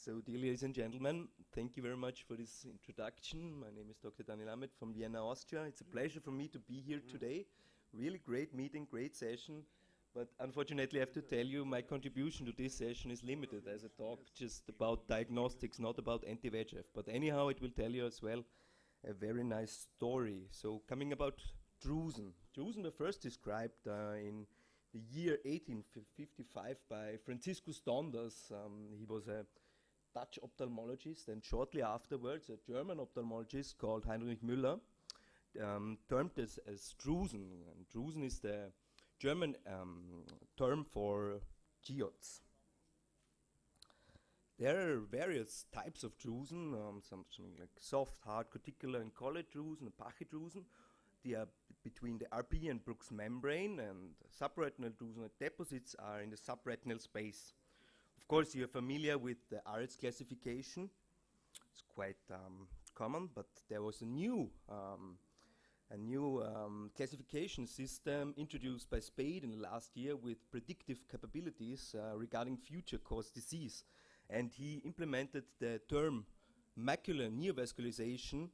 So, dear ladies and gentlemen, thank you very much for this introduction. My name is Dr. Daniel Ahmed from Vienna, Austria. It's a pleasure for me to be here today. Really great meeting, great session. But unfortunately, I have to tell you, my contribution to this session is limited as a talk just about diagnostics, not about anti-VEGF. But anyhow, it will tell you as well a very nice story. So, coming about Drusen. Drusen was first described in the year 1855 by Franciscus Donders. He was a Dutch ophthalmologist, and shortly afterwards a German ophthalmologist called Heinrich Müller termed this as Drusen. And Drusen is the German term for geodes. There are various types of Drusen, something like soft, hard, corticular, and colloid Drusen, and Pachydrusen. They are between the RP and Bruch's membrane, and subretinal Drusen deposits are in the subretinal space. Of course, you're familiar with the RS classification. It's quite common, but there was a new classification system introduced by Spade in the last year with predictive capabilities regarding future cause disease. And he implemented the term macular neovascularization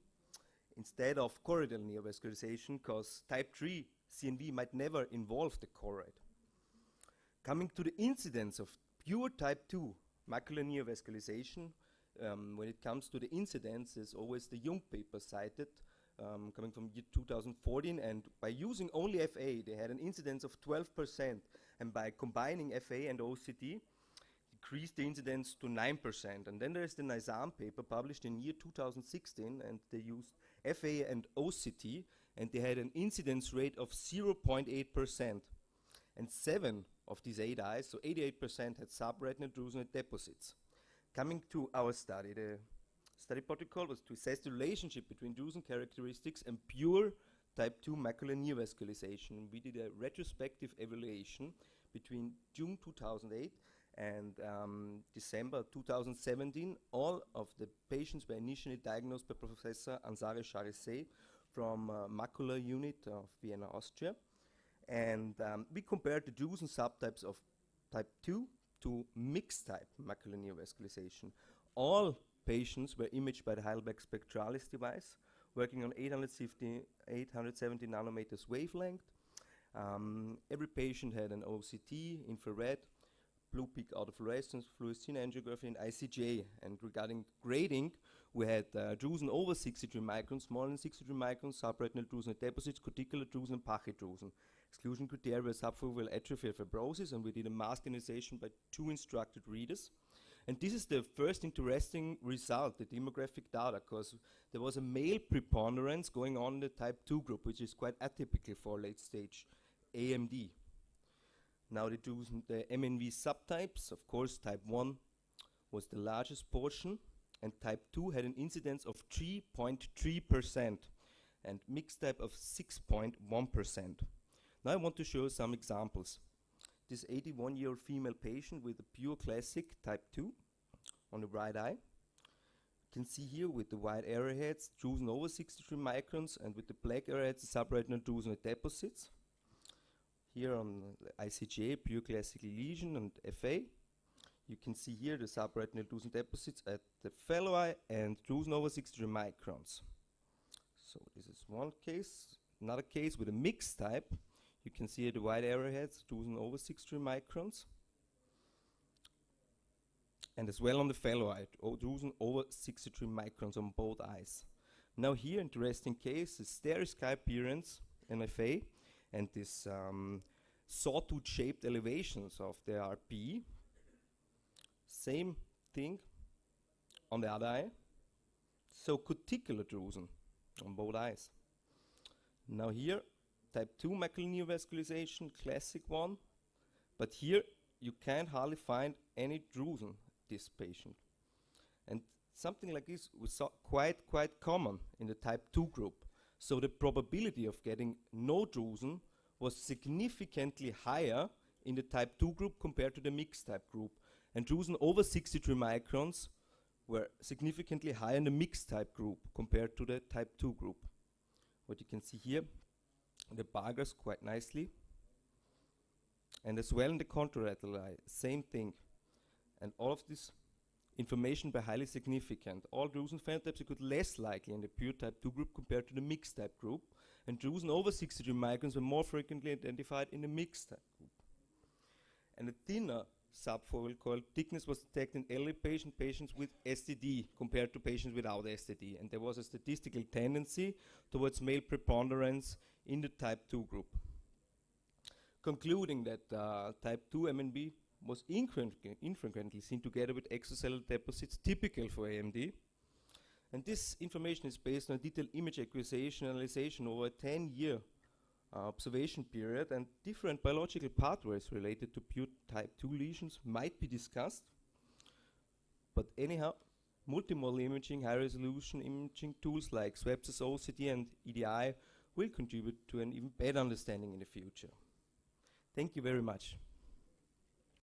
instead of choroidal neovascularization, because type 3 CNV might never involve the choroid. Coming to the incidence of pure type 2 macular neovascularization, when it comes to the incidence, is always the Jung paper cited, coming from year 2014, and by using only FA, they had an incidence of 12%, and by combining FA and OCT, decreased the incidence to 9%. And then there is the Nizam paper published in year 2016, and they used FA and OCT, and they had an incidence rate of 0.8%. And 7 of these 8 eyes, so 88%, had subretinal drusen deposits. Coming to our study, the study protocol was to assess the relationship between drusen characteristics and pure type 2 macular neovascularization. We did a retrospective evaluation between June 2008 and December 2017. All of the patients were initially diagnosed by Professor Ansari Charissé from Macular Unit of Vienna, Austria. And we compared the drusen subtypes of type 2 to mixed type macular neovascularization. All patients were imaged by the Heidelberg Spectralis device, working on 870 nanometers wavelength. Every patient had an OCT, infrared, blue peak autofluorescence, fluorescein angiography, and ICGA. And regarding grading, we had drusen over 63 microns, smaller than 63 microns, subretinal drusen deposits, corticular drusen, and pachydrusen. Exclusion criteria were subfoveal atrophy and fibrosis, and we did a mask analyzation by 2 instructed readers. And this is the first interesting result, the demographic data, because there was a male preponderance going on in the type 2 group, which is quite atypical for late stage AMD. Now the MNV subtypes, of course, type 1 was the largest portion, and type 2 had an incidence of 3.3%, and mixed type of 6.1%. Now I want to show some examples. This 81-year-old female patient with a pure classic type 2 on the right eye. You can see here with the white arrowheads, drusen over 63 microns, and with the black arrowheads, the subretinal drusen deposits. Here on the ICGA, pure classical lesion, and FA. You can see here the subretinal drusen deposits at the fellow eye and drusen over 63 microns. So this is one case. Another case with a mixed type. You can see the white arrowheads, drusen over 63 microns. And as well on the fellow eye, drusen over 63 microns on both eyes. Now here, interesting case, is stereoscopic appearance, NFA, and this sawtooth-shaped elevations of the RP. Same thing on the other eye. So corticular drusen on both eyes. Now here, type 2 macular neovascularization, classic one. But here, you can't hardly find any drusen, this patient. And something like this was quite common in the type 2 group. So the probability of getting no drusen was significantly higher in the type 2 group compared to the mixed type group. And drusen over 63 microns were significantly higher in the mixed type group compared to the type 2 group. What you can see here, the bar graphs quite nicely. And as well in the contralateral eye, same thing. And all of this information by highly significant. All Drusen phenotypes occurred less likely in the pure type 2 group compared to the mixed type group, and Drusen over 63 microns were more frequently identified in the mixed type group. And a thinner subfoveal coil thickness was detected in elderly patients with STD compared to patients without STD, and there was a statistical tendency towards male preponderance in the type 2 group. Concluding that type 2 MNB was infrequently seen together with extracellular deposits typical for AMD. And this information is based on a detailed image acquisition analysis over a 10-year observation period, and different biological pathways related to pure type 2 lesions might be discussed. But anyhow, multimodal imaging, high-resolution imaging tools like SWAPS's OCT and EDI will contribute to an even better understanding in the future. Thank you very much.